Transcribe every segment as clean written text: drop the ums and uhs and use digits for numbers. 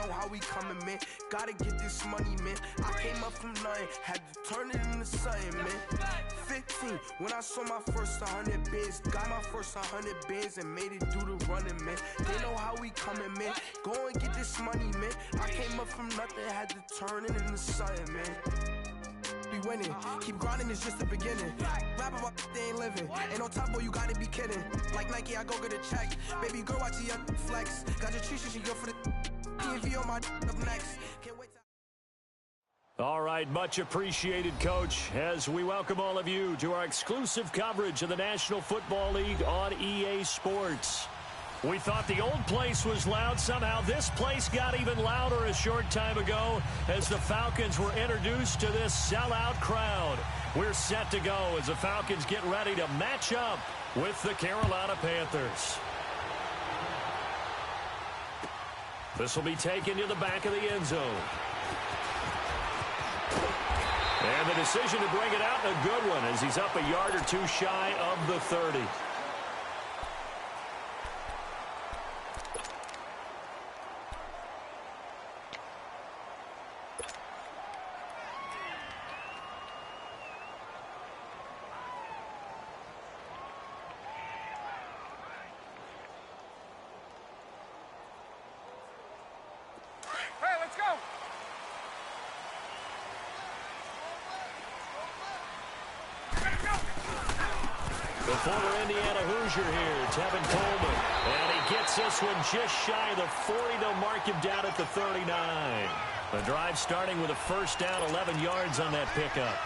know how we coming, man. Gotta get this money, man. I came up from nothing, had to turn it into something, man. 15, when I saw my first 100 bins, got my first 100 bins and made it do the running, man. They know how we coming, man. Go and get this money, man. I came up from nothing, had to turn it into something, man. Be winning, keep grinding, it's just the beginning. Rap about they ain't living. Ain't no top boy, you gotta be kidding. Like Nike, I go get a check. Baby girl, watch your flex. Got your tree, she go for the PV on my up next. Can't wait to... All right, much appreciated, Coach, as we welcome all of you to our exclusive coverage of the National Football League on EA Sports. We thought the old place was loud. Somehow this place got even louder a short time ago as the Falcons were introduced to this sellout crowd. We're set to go as the Falcons get ready to match up with the Carolina Panthers. This will be taken to the back of the end zone. And the decision to bring it out, a good one, as he's up a yard or two shy of the 30. The former Indiana Hoosier here, Tevin Coleman. And he gets this one just shy of the 40. They'll mark him down at the 39. The drive starting with a first down, 11 yards on that pickup.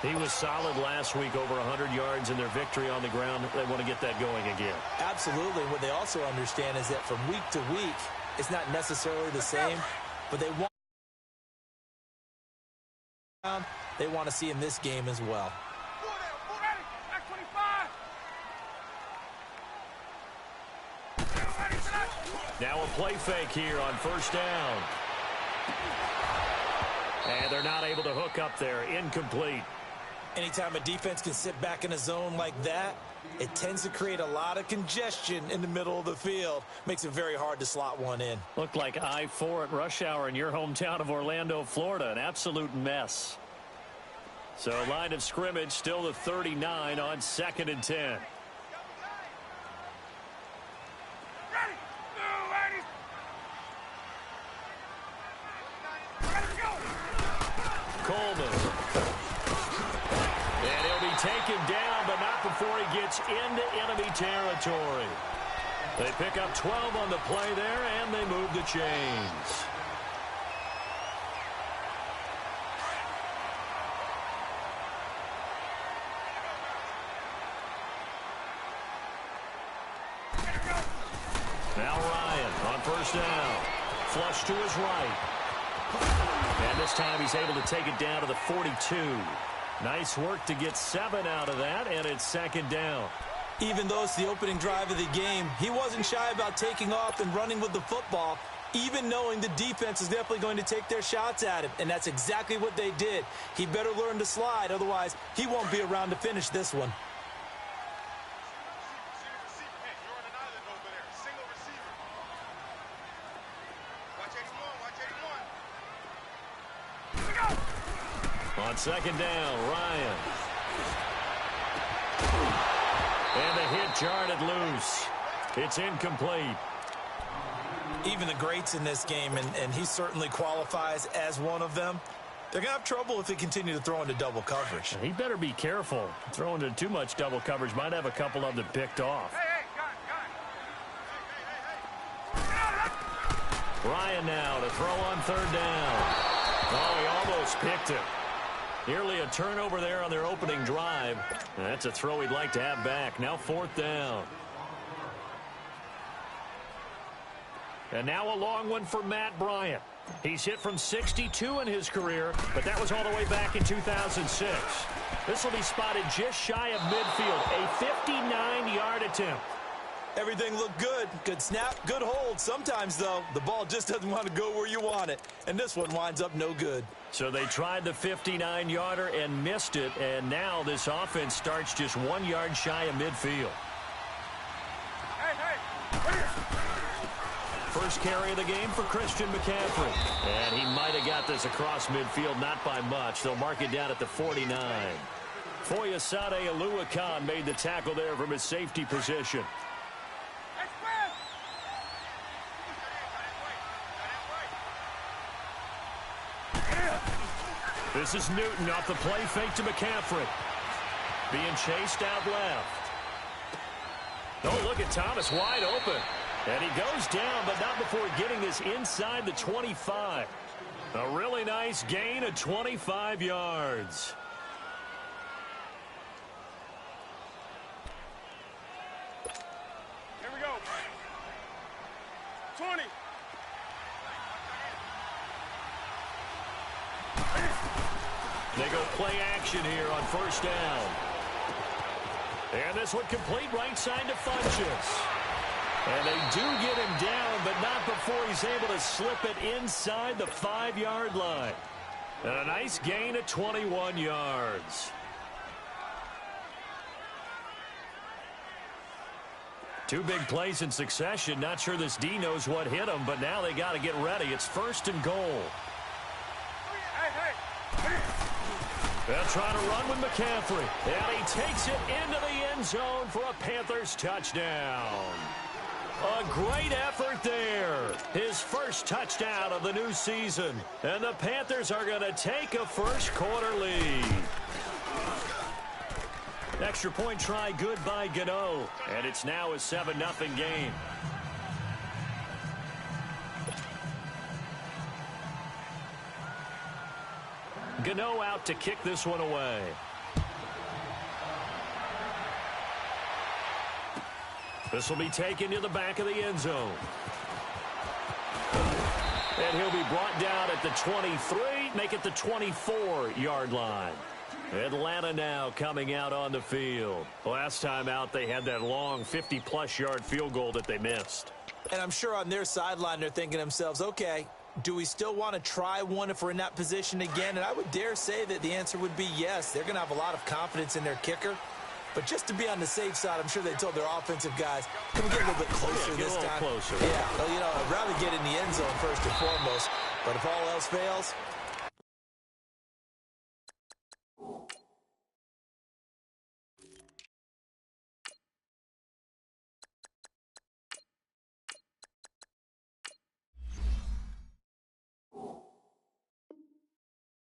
He was solid last week, over 100 yards in their victory on the ground. They want to get that going again. Absolutely. What they also understand is that from week to week, it's not necessarily the same, but they want to see in this game as well. Now a play fake here on first down. And they're not able to hook up there. Incomplete. Anytime a defense can sit back in a zone like that, it tends to create a lot of congestion in the middle of the field. Makes it very hard to slot one in. Looked like I-4 at rush hour in your hometown of Orlando, Florida. An absolute mess. So line of scrimmage still the 39 on 2nd and 10. Coleman. And he'll be taken down, but not before he gets into enemy territory. They pick up 12 on the play there, and they move the chains. Now Ryan on first down. Flush to his right. And this time he's able to take it down to the 42. Nice work to get 7 out of that, and it's 2nd down. Even though it's the opening drive of the game, he wasn't shy about taking off and running with the football, even knowing the defense is definitely going to take their shots at him, and that's exactly what they did. He better learn to slide, otherwise he won't be around to finish this one. On 2nd down, Ryan. And the hit jarred loose. It's incomplete. Even the greats in this game, and he certainly qualifies as one of them, they're going to have trouble if they continue to throw into double coverage. He better be careful. Throwing into too much double coverage might have a couple of them picked off. Ryan now to throw on 3rd down. Oh, he almost picked it. Nearly a turnover there on their opening drive. That's a throw he'd like to have back. Now 4th down. And now a long one for Matt Bryant. He's hit from 62 in his career, but that was all the way back in 2006. This will be spotted just shy of midfield. A 59-yard attempt. Everything looked good. Good snap, good hold. Sometimes, though, the ball just doesn't want to go where you want it. And this one winds up no good. So they tried the 59-yarder and missed it. And now this offense starts just 1 yard shy of midfield. first carry of the game for Christian McCaffrey. And he might have got this across midfield, not by much. They'll mark it down at the 49. Foyesade Oluwakan made the tackle there from his safety position. This is Newton off the play fake to McCaffrey. Being chased out left. Oh, look at Thomas wide open. And he goes down, but not before getting this inside the 25. A really nice gain of 25 yards. Here we go. 20. They go play action here on first down. And this one complete right side to Funchess. And they do get him down, but not before he's able to slip it inside the 5-yard line. And a nice gain of 21 yards. Two big plays in succession. Not sure this D knows what hit him, but now they got to get ready. It's first and goal. They'll try to run with McCaffrey. And he takes it into the end zone for a Panthers touchdown. A great effort there. His first touchdown of the new season. And the Panthers are going to take a first-quarter lead. Extra point try good by Gano. And it's now a 7-0 game. Gano out to kick this one away. This will be taken to the back of the end zone. And he'll be brought down at the 23, make it the 24-yard line. Atlanta now coming out on the field. Last time out, they had that long 50-plus yard field goal that they missed. And I'm sure on their sideline, they're thinking to themselves, okay, do we still want to try one if we're in that position again? And I would dare say that the answer would be yes. They're going to have a lot of confidence in their kicker. But just to be on the safe side, I'm sure they told their offensive guys, can we get a little bit closer this time? Closer. Yeah, well, you know, I'd rather get in the end zone first and foremost. But if all else fails...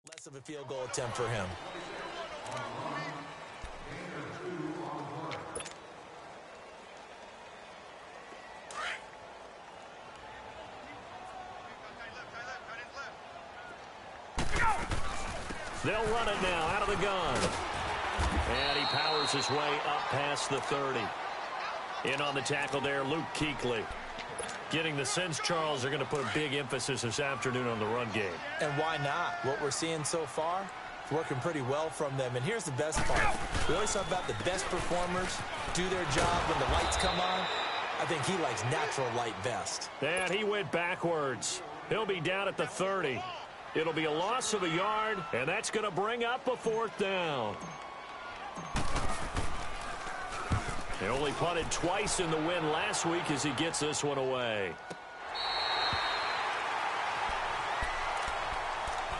less of a field goal attempt for him. They'll run it now out of the gun. And he powers his way up past the 30. In on the tackle there, Luke Kuechly. Getting the sense, Charles, are going to put a big emphasis this afternoon on the run game. And why not? What we're seeing so far, it's working pretty well from them. And here's the best part. We always talk about the best performers do their job when the lights come on. I think he likes natural light best. And he went backwards. He'll be down at the 30. It'll be a loss of a yard, and that's going to bring up a fourth down. He only punted twice in the win last week as he gets this one away.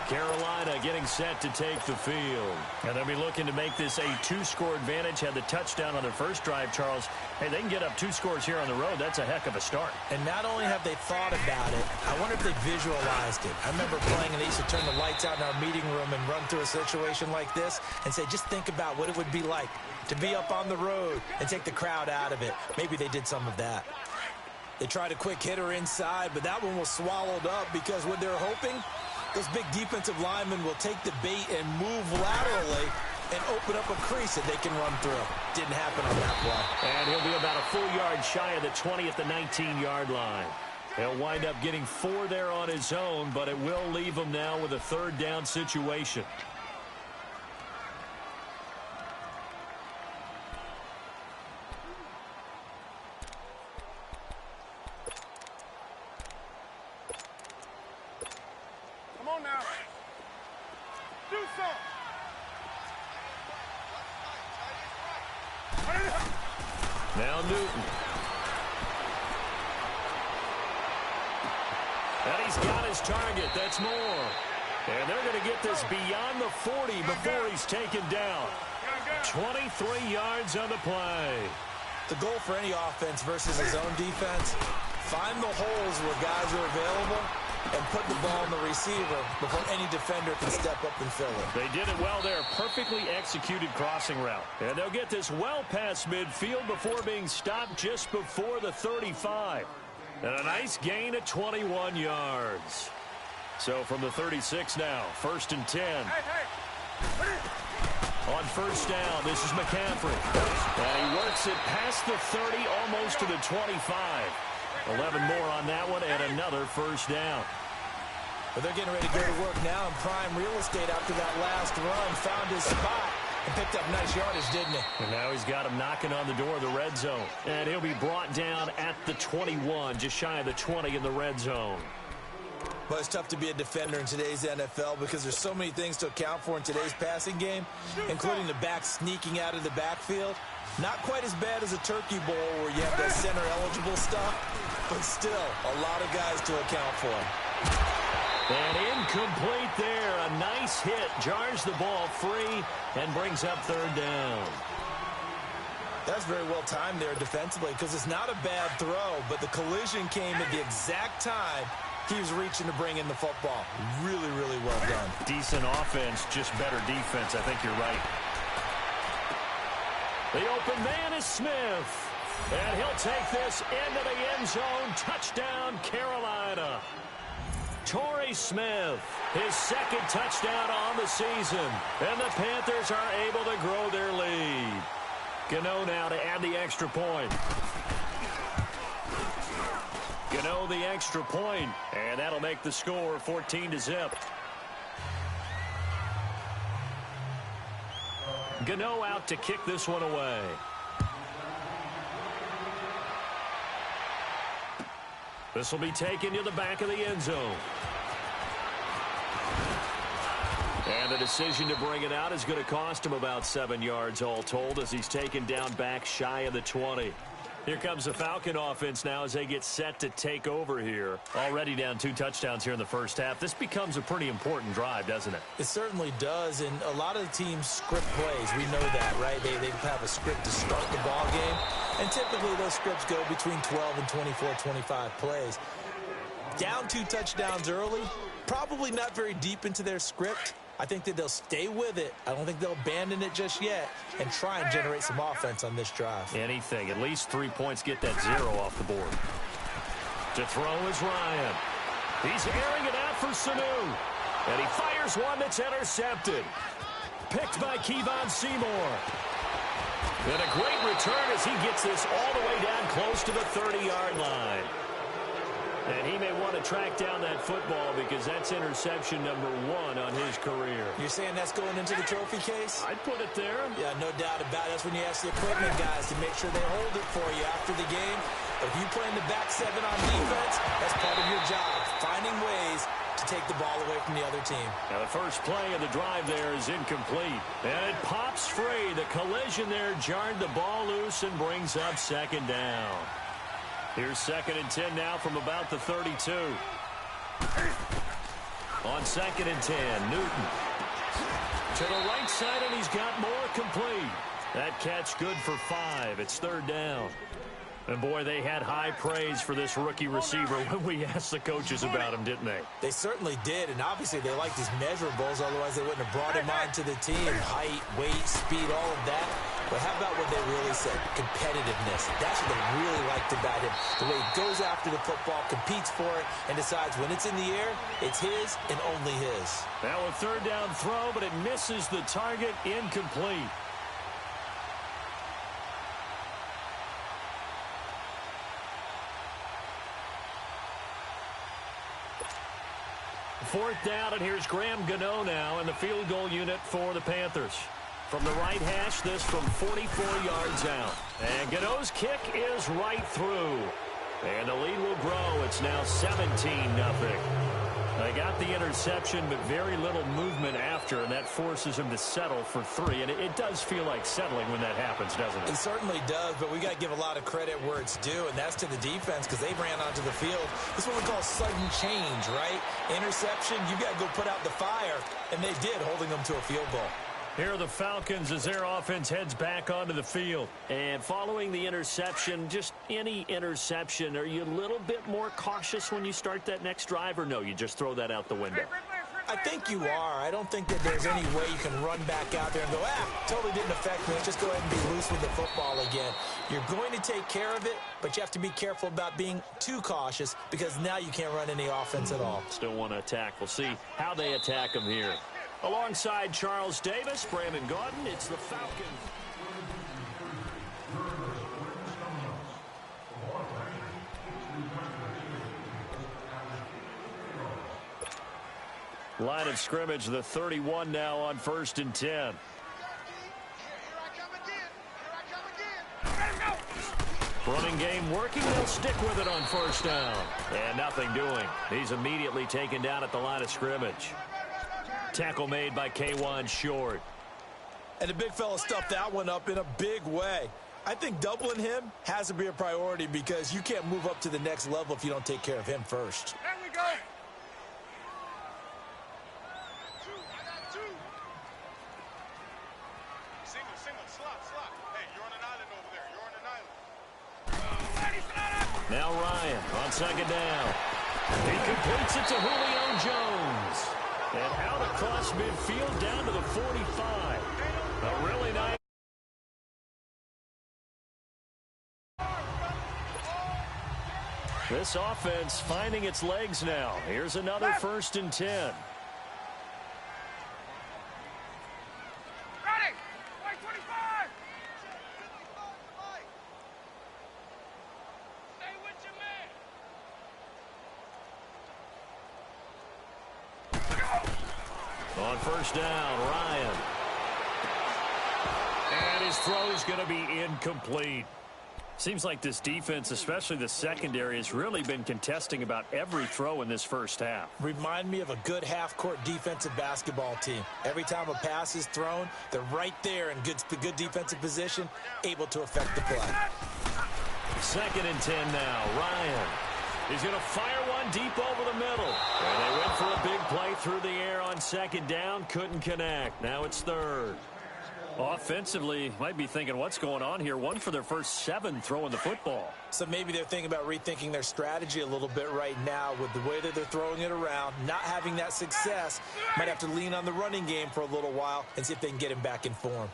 Carolina getting set to take the field. And they'll be looking to make this a two-score advantage. Had the touchdown on their first drive, Charles. Hey, they can get up 2 scores here on the road. That's a heck of a start. And not only have they thought about it, I wonder if they visualized it. I remember playing, and they used to turn the lights out in our meeting room and run through a situation like this and say, just think about what it would be like to be up on the road and take the crowd out of it. Maybe they did some of that. They tried a quick hitter inside, but that one was swallowed up because what they're hoping, those big defensive linemen will take the bait and move laterally and open up a crease that they can run through. Didn't happen on that play. And he'll be about a full yard shy of the 20 at the 19-yard line. He'll wind up getting 4 there on his own, but it will leave him now with a third down situation. Come on now. Do something. Now Newton. And he's got his target. That's more. And they're going to get this beyond the 40 before he's taken down. 23 yards on the play. The goal for any offense versus his own defense, find the holes where guys are available and put the ball in the receiver before any defender can step up and fill it. They did it well there. Perfectly executed crossing route. And they'll get this well past midfield before being stopped just before the 35. And a nice gain of 21 yards. So from the 36 now, 1st and 10. On first down, this is McCaffrey. And he works it past the 30, almost to the 25. 11 more on that one, and another first down. But they're getting ready to go to work now in prime real estate after that last run. Found his spot and picked up nice yardage, didn't he? And now he's got him knocking on the door of the red zone. And he'll be brought down at the 21, just shy of the 20 in the red zone. Well, it's tough to be a defender in today's NFL because there's so many things to account for in today's passing game, including the back sneaking out of the backfield. Not quite as bad as a turkey bowl where you have that center-eligible stuff, but still a lot of guys to account for. And incomplete there. A nice hit. Jars the ball free and brings up 3rd down. That's very well timed there defensively because it's not a bad throw, but the collision came at the exact time he was reaching to bring in the football. Really, really well done. Decent offense, just better defense. I think you're right. The open man is Smith. And he'll take this into the end zone. Touchdown, Carolina. Torrey Smith, his 2nd touchdown on the season. And the Panthers are able to grow their lead. Gano now to add the extra point. Gano the extra point, and that'll make the score 14-0. Gano out to kick this one away. This will be taken to the back of the end zone. And the decision to bring it out is going to cost him about 7 yards all told as he's taken down back shy of the 20. Here comes the Falcon offense now as they get set to take over here. Already down 2 touchdowns here in the first half. This becomes a pretty important drive, doesn't it? It certainly does, and a lot of the teams script plays. We know that, right? They have a script to start the ball game, and typically those scripts go between 12 and 24, 25 plays. Down 2 touchdowns early, probably not very deep into their script. I think that they'll stay with it. I don't think they'll abandon it just yet and try and generate some offense on this drive. Anything. At least 3 points, get that 0 off the board. To throw is Ryan. He's airing it out for Sanu. And he fires one that's intercepted. Picked by Kevon Seymour. And a great return as he gets this all the way down close to the 30-yard line. And he may want to track down that football because that's interception number 1 on his career. You're saying that's going into the trophy case? I'd put it there. Yeah, no doubt about it. That's when you ask the equipment guys to make sure they hold it for you after the game. But if you play in the back 7 on defense, that's part of your job, finding ways to take the ball away from the other team. Now the first play of the drive there is incomplete. And it pops free. The collision there jarred the ball loose and brings up 2nd down. Here's 2nd and 10 now from about the 32. On 2nd and 10, Newton. To the right side, and he's got more complete. That catch good for 5. It's 3rd down. And, boy, they had high praise for this rookie receiver when we asked the coaches about him, didn't they? They certainly did, and obviously they liked his measurables. Otherwise, they wouldn't have brought him onto the team. Height, weight, speed, all of that. But how about what they really said? Competitiveness. That's what they really liked about him. The way he goes after the football, competes for it, and decides when it's in the air, it's his and only his. Now a 3rd down throw, but it misses the target. Incomplete. Fourth down, and here's Graham Gano now in the field goal unit for the Panthers. From the right hash, this from 44 yards out. And Gano's kick is right through. And the lead will grow. It's now 17-0. They got the interception, but very little movement after, and that forces him to settle for 3. And it does feel like settling when that happens, doesn't it? It certainly does, but we got to give a lot of credit where it's due, and that's to the defense because they ran onto the field. This is what we call sudden change, right? Interception, you got to go put out the fire, and they did, holding them to a field goal. Here are the Falcons as their offense heads back onto the field. And following the interception, just any interception, are you a little bit more cautious when you start that next drive, or no, you just throw that out the window? I think you are. I don't think that there's any way you can run back out there and go, totally didn't affect me. Let's just go ahead and be loose with the football again. You're going to take care of it, but you have to be careful about being too cautious because now you can't run any offense at all. Still want to attack. We'll see how they attack them here. Alongside Charles Davis, Brandon Gaudin, it's the Falcons. Line of scrimmage, the 31 now on 1st and 10. Running game working. They'll stick with it on 1st down. And nothing doing. He's immediately taken down at the line of scrimmage. Tackle made by K'Wan Short. And the big fella stuffed that one up in a big way. I think doubling him has to be a priority because you can't move up to the next level if you don't take care of him first. There we go. Single, slot. Hey, you're on an island over there. Now Ryan on 2nd down. He completes it to Julio Jones. And out across midfield down to the 45. A really nice. This offense finding its legs now. Here's another 1st and 10. On 1st down, Ryan. And his throw's going to be incomplete. Seems like this defense, especially the secondary, has really been contesting about every throw in this first half. Remind me of a good half-court defensive basketball team. Every time a pass is thrown, they're right there in good defensive position, able to affect the play. 2nd and 10 now, Ryan. He's going to fire one deep over the middle. And they went for a big play through the air on 2nd down. Couldn't connect. Now it's 3rd. Offensively, might be thinking, what's going on here? 1 for their first 7 throwing the football. So maybe they're thinking about rethinking their strategy a little bit right now with the way that they're throwing it around, not having that success. Might have to lean on the running game for a little while and see if they can get him back in form.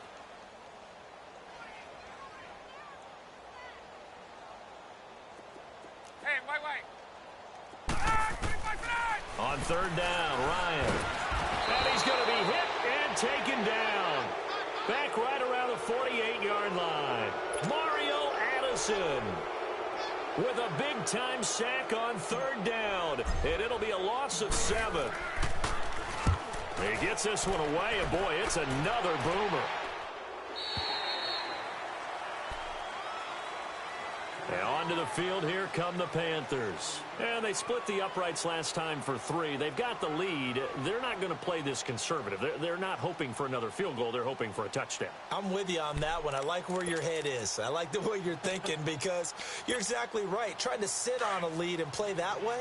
On 3rd down, Ryan. And he's going to be hit and taken down. Back right around the 48-yard line. Mario Addison with a big-time sack on 3rd down. And it'll be a loss of 7. He gets this one away, and boy, it's another boomer. And onto the field, here come the Panthers. And they split the uprights last time for 3. They've got the lead. They're not going to play this conservative. They're not hoping for another field goal. They're hoping for a touchdown. I'm with you on that one. I like where your head is. I like the way you're thinking because you're exactly right. Trying to sit on a lead and play that way,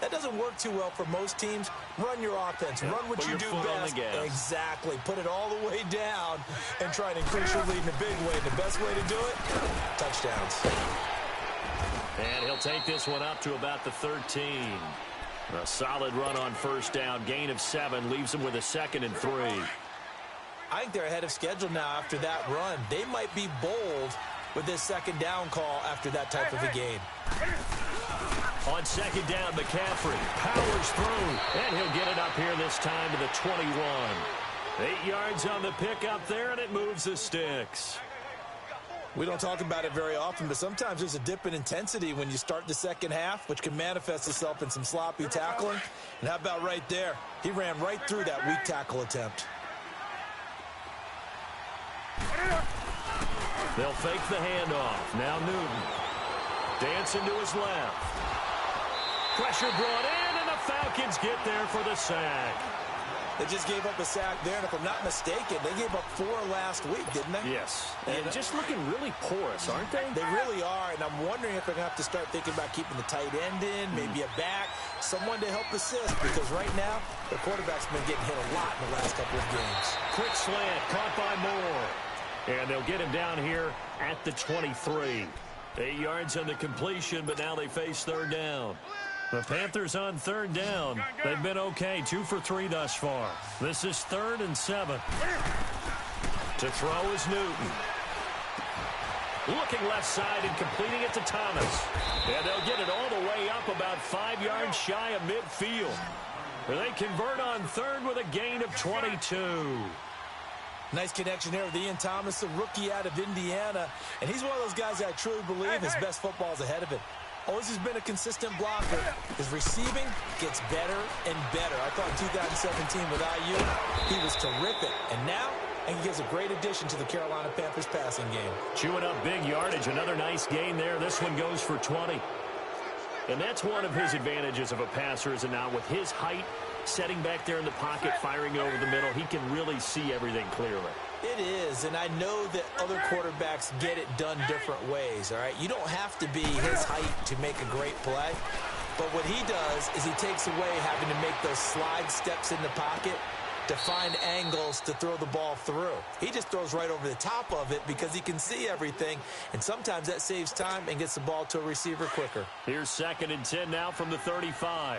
that doesn't work too well for most teams. Run your offense. Run what you do best. Exactly. Put it all the way down and try to increase your lead in a big way. The best way to do it, touchdowns. And he'll take this one up to about the 13. A solid run on 1st down. Gain of 7 leaves him with a 2nd and 3. I think they're ahead of schedule now after that run. They might be bold with this 2nd down call after that type of a game. On 2nd down, McCaffrey powers through, and he'll get it up here this time to the 21. 8 yards on the pickup there, and it moves the sticks. We don't talk about it very often, but sometimes there's a dip in intensity when you start the second half, which can manifest itself in some sloppy tackling. And how about right there? He ran right through that weak tackle attempt. They'll fake the handoff. Now Newton. Dancing to his left. Pressure brought in, and the Falcons get there for the sack. They just gave up a sack there, and if I'm not mistaken, they gave up 4 last week, didn't they? Yes. And just looking really porous, aren't they? They really are, and I'm wondering if they're going to have to start thinking about keeping the tight end in, maybe a back, someone to help assist, because right now, the quarterback's been getting hit a lot in the last couple of games. Quick slant, caught by Moore. And they'll get him down here at the 23. 8 yards on the completion, but now they face third down. The Panthers on third down. They've been okay, 2 for 3 thus far. This is 3rd and 7. To throw is Newton. Looking left side and completing it to Thomas. And they'll get it all the way up about 5 yards shy of midfield. They convert on third with a gain of 22. Nice connection there with Ian Thomas, a rookie out of Indiana. And he's one of those guys that I truly believe his best football is ahead of him. Always has been a consistent blocker. His receiving gets better and better. I thought in 2017 with IU, he was terrific. And now, he gives a great addition to the Carolina Panthers passing game. Chewing up big yardage. Another nice gain there. This one goes for 20. And that's one of his advantages of a passer, is now with his height, setting back there in the pocket, firing over the middle, he can really see everything clearly. It is, and I know that other quarterbacks get it done different ways, all right? You don't have to be his height to make a great play, but what he does is he takes away having to make those slide steps in the pocket to find angles to throw the ball through. He just throws right over the top of it because he can see everything, and sometimes that saves time and gets the ball to a receiver quicker. Here's 2nd and 10 now from the 35.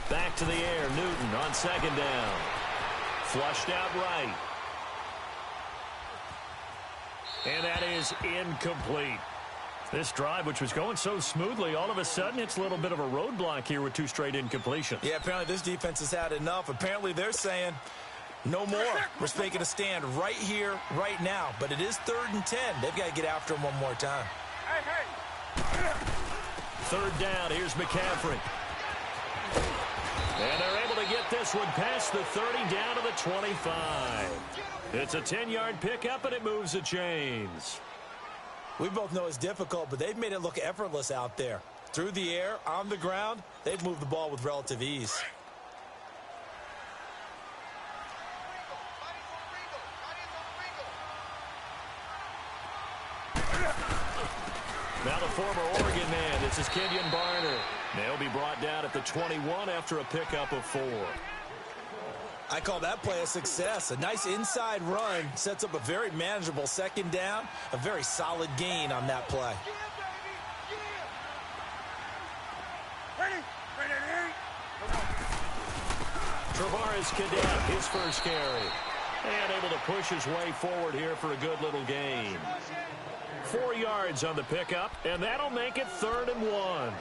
Back to the air, Newton on 2nd down. Flushed out right. And that is incomplete. This drive, which was going so smoothly, all of a sudden it's a little bit of a roadblock here with 2 straight incompletions. Yeah, apparently this defense has had enough. Apparently they're saying, no more. We're taking a stand right here, right now. But it is 3rd and 10. They've got to get after him one more time. Third down, here's McCaffrey. And they're able to get this one past the 30 down to the 25. It's a 10-yard pickup, and it moves the chains. We both know it's difficult, but they've made it look effortless out there. Through the air, on the ground, they've moved the ball with relative ease. Now the former Oregon man, this is Kenyon Barner. They'll be brought down at the 21 after a pickup of 4. I call that play a success. A nice inside run sets up a very manageable 2nd down, a very solid gain on that play. Travaris Cadet, his first carry. And able to push his way forward here for a good little gain. 4 yards on the pickup, and that'll make it 3rd and 1.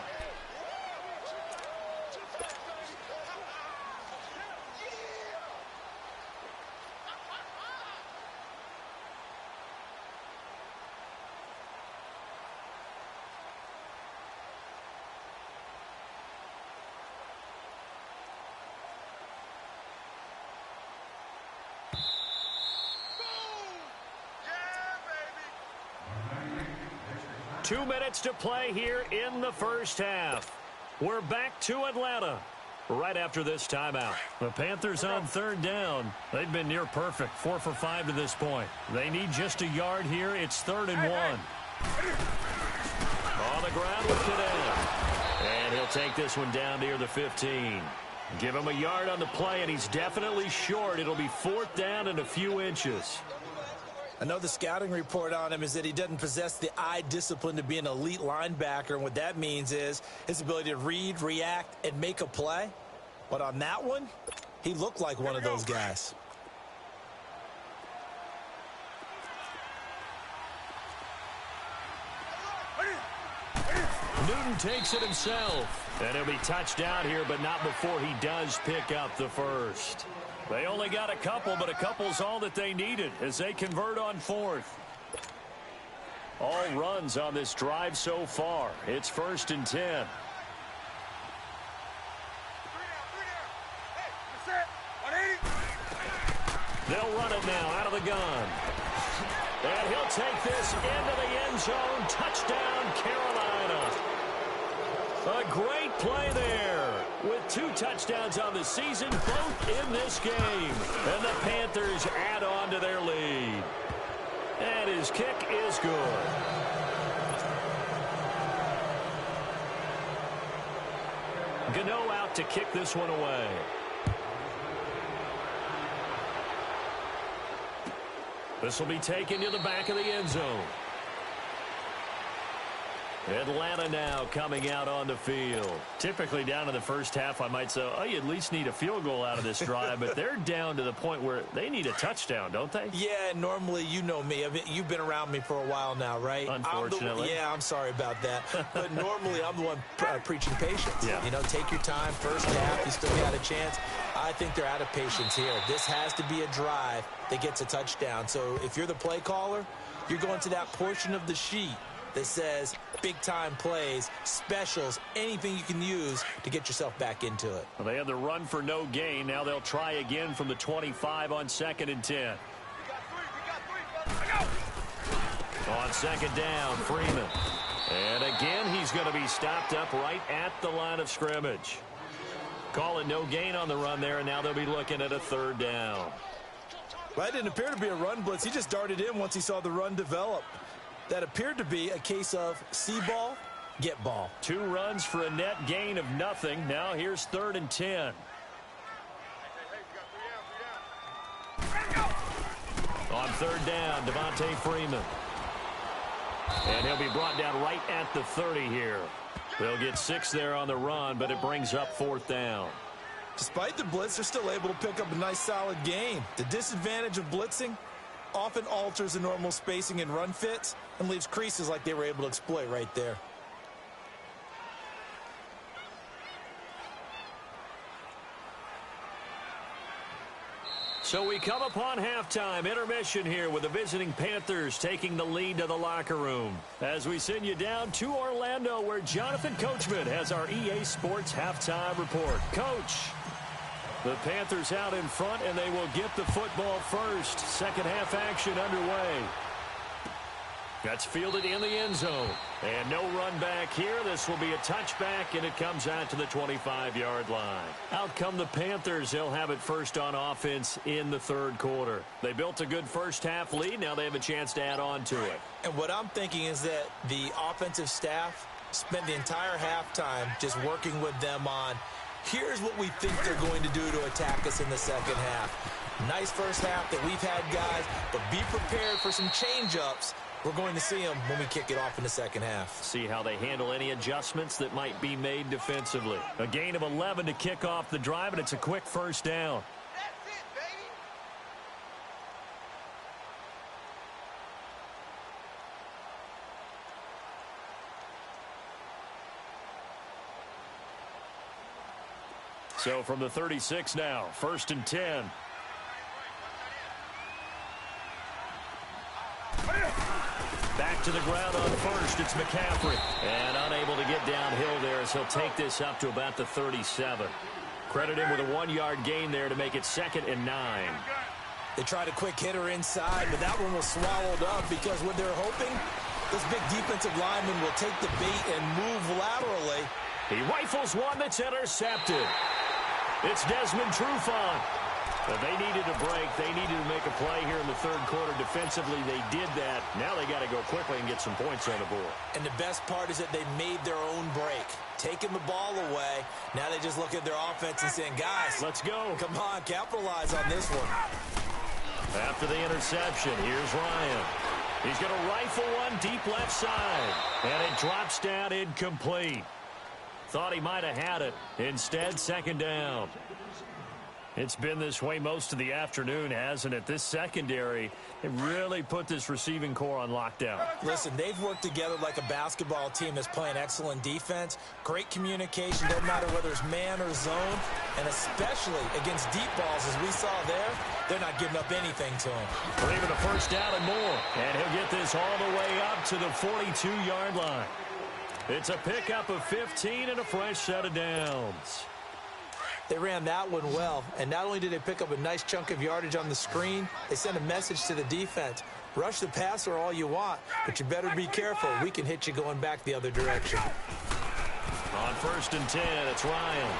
Two minutes to play here in the first half. We're back to Atlanta right after this timeout. The Panthers on 3rd down. They've been near perfect, 4 for 5 to this point. They need just a yard here. It's 3rd and 1. On the ground with Cadet. And he'll take this one down near the 15. Give him a yard on the play, and he's definitely short. It'll be 4th down and a few inches. I know the scouting report on him is that he doesn't possess the eye discipline to be an elite linebacker, and what that means is his ability to read, react, and make a play. But on that one, he looked like one of those guys. Newton takes it himself, and he'll be touched down here, but not before he does pick up the first. They only got a couple, but a couple's all that they needed as they convert on 4th. All runs on this drive so far. It's 1st and 10. They'll run it now out of the gun. And he'll take this into the end zone. Touchdown, Carolina. A great play there with 2 touchdowns on the season, both in this game. And the Panthers add on to their lead. And his kick is good. Gano out to kick this one away. This will be taken to the back of the end zone. Atlanta now coming out on the field. Typically down in the first half, I might say, oh, you at least need a field goal out of this drive, but they're down to the point where they need a touchdown, don't they? Yeah, normally, you know me. I mean, you've been around me for a while now, right? Unfortunately. I'm sorry about that. But normally, I'm the one preaching patience. Yeah. You know, take your time. First half, you still got a chance. I think they're out of patience here. This has to be a drive that gets a touchdown. So if you're the play caller, you're going to that portion of the sheet that says big-time plays, specials, anything you can use to get yourself back into it. Well, they had the run for no gain. Now they'll try again from the 25 on 2nd and 10. On 2nd down, Freeman. And again, he's going to be stopped up right at the line of scrimmage. Call it no gain on the run there, and now they'll be looking at a 3rd down. Well, that didn't appear to be a run blitz. He just darted in once he saw the run develop. That appeared to be a case of see ball, get ball. 2 runs for a net gain of nothing. Now here's 3rd and 10. On 3rd down, Devontae Freeman. And he'll be brought down right at the 30 here. They'll get 6 there on the run, but it brings up 4th down. Despite the blitz, they're still able to pick up a nice solid gain. The disadvantage of blitzing often alters the normal spacing and run fits and leaves creases like they were able to exploit right there. So we come upon halftime intermission here with the visiting Panthers taking the lead to the locker room. As we send you down to Orlando where Jonathan Coachman has our EA Sports halftime report. Coach, the Panthers out in front, and they will get the football first. Second half action underway. That's fielded in the end zone. And no run back here. This will be a touchback, and it comes out to the 25-yard line. Out come the Panthers. They'll have it first on offense in the 3rd quarter. They built a good first half lead. Now they have a chance to add on to it. And what I'm thinking is that the offensive staff spent the entire halftime just working with them on, here's what we think they're going to do to attack us in the second half. Nice first half that we've had, guys, but be prepared for some change-ups. We're going to see them when we kick it off in the second half. See how they handle any adjustments that might be made defensively. A gain of 11 to kick off the drive, and it's a quick first down. That's it, baby. So from the 36 now, 1st and 10. Back to the ground on 1st. It's McCaffrey. And unable to get downhill there as he'll take this up to about the 37. Credit him with a 1-yard gain there to make it 2nd and 9. They tried a quick hitter inside, but that one was swallowed up because what they're hoping, this big defensive lineman will take the bait and move laterally. He rifles one that's intercepted. It's Desmond Trufant. But they needed a break. They needed to make a play here in the 3rd quarter. Defensively, they did that. Now they got to go quickly and get some points on the board. And the best part is that they made their own break. Taking the ball away. Now they just look at their offense and saying, guys, let's go. Come on, capitalize on this one. After the interception, here's Ryan. He's going to rifle one deep left side. And it drops down incomplete. Thought he might have had it. Instead, 2nd down. It's been this way most of the afternoon, hasn't it? This secondary, it really put this receiving core on lockdown. Listen, they've worked together like a basketball team that's playing excellent defense. Great communication, no matter whether it's man or zone. And especially against deep balls, as we saw there, they're not giving up anything to him. For even a 1st down and more. And he'll get this all the way up to the 42-yard line. It's a pickup of 15 and a fresh set of downs. They ran that one well, and not only did they pick up a nice chunk of yardage on the screen, they sent a message to the defense. Rush the passer all you want, but you better be careful. We can hit you going back the other direction. On 1st and 10, it's Ryan.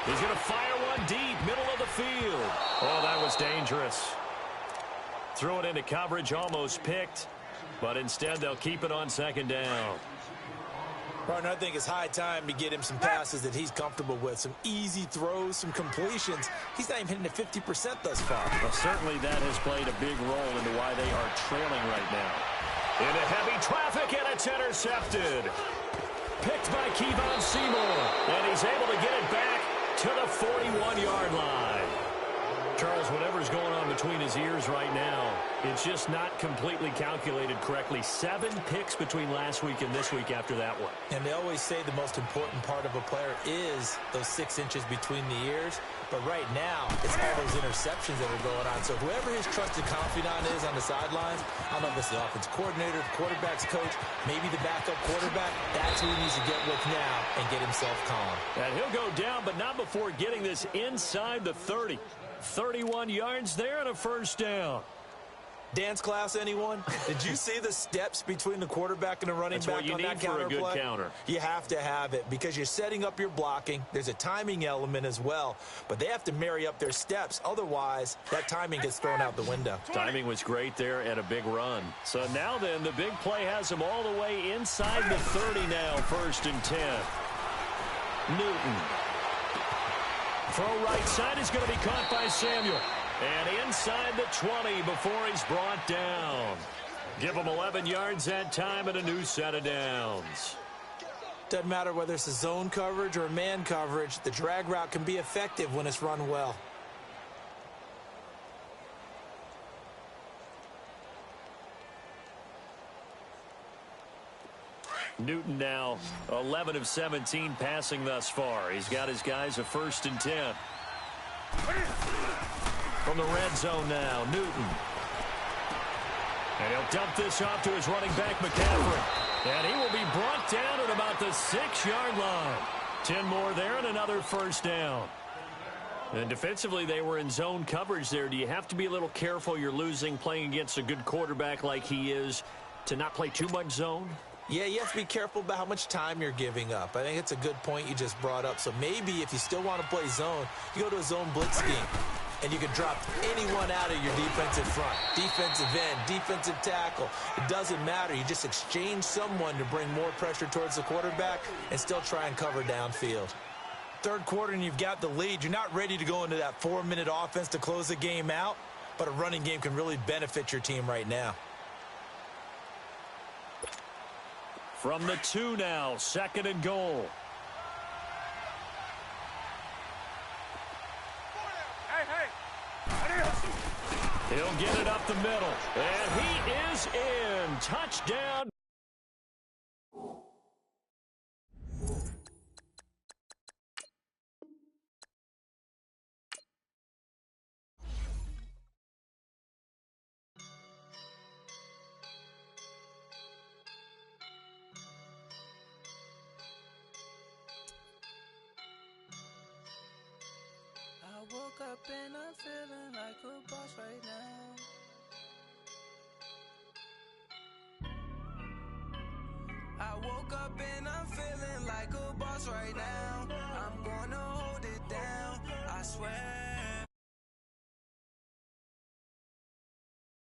He's going to fire one deep, middle of the field. Oh, that was dangerous. Threw it into coverage, almost picked, but instead they'll keep it on 2nd down. Partner, I think it's high time to get him some passes that he's comfortable with, some easy throws, some completions. He's not even hitting at 50% thus far. Well, certainly that has played a big role into why they are trailing right now. Into heavy traffic, and it's intercepted. Picked by Kevon Seymour, and he's able to get it back to the 41-yard line. Charles, whatever's going on between his ears right now, it's just not completely calculated correctly. 7 picks between last week and this week after that one. And they always say the most important part of a player is those 6 inches between the ears. But right now, it's all those interceptions that are going on. So whoever his trusted confidant is on the sidelines, I don't know if it's the offense coordinator, the quarterback's coach, maybe the backup quarterback, that's who he needs to get with now and get himself calm. And he'll go down, but not before getting this inside the 30. 31 yards there and a 1st down. Dance class, anyone? Did you see the steps between the quarterback and the running back on that counter play? That's what you need for a good counter. You have to have it because you're setting up your blocking. There's a timing element as well, but they have to marry up their steps. Otherwise, that timing gets thrown out the window. Timing was great there and a big run. So now then, the big play has them all the way inside the 30 now, 1st and 10. Newton. Throw right side is going to be caught by Samuel. And inside the 20 before he's brought down. Give him 11 yards that time and a new set of downs. Doesn't matter whether it's a zone coverage or a man coverage, the drag route can be effective when it's run well. Newton now 11 of 17 passing thus far. He's got his guys a 1st and 10. From the red zone now, Newton. And he'll dump this off to his running back, McCaffrey. And he will be brought down at about the 6-yard line. 10 more there and another 1st down. And defensively, they were in zone coverage there. Do you have to be a little careful you're losing playing against a good quarterback like he is to not play too much zone? Yeah, you have to be careful about how much time you're giving up. I think it's a good point you just brought up. So maybe if you still want to play zone, you go to a zone blitz scheme. And you can drop anyone out of your defensive front. Defensive end, defensive tackle. It doesn't matter. You just exchange someone to bring more pressure towards the quarterback and still try and cover downfield. 3rd quarter and you've got the lead. You're not ready to go into that 4-minute offense to close the game out. But a running game can really benefit your team right now. From the 2 now, 2nd and goal. He'll get it up the middle, and he is in. Touchdown. I woke up and I'm feeling like a boss right now. I woke up and I'm feeling like a boss right now. I'm gonna hold it down, I swear.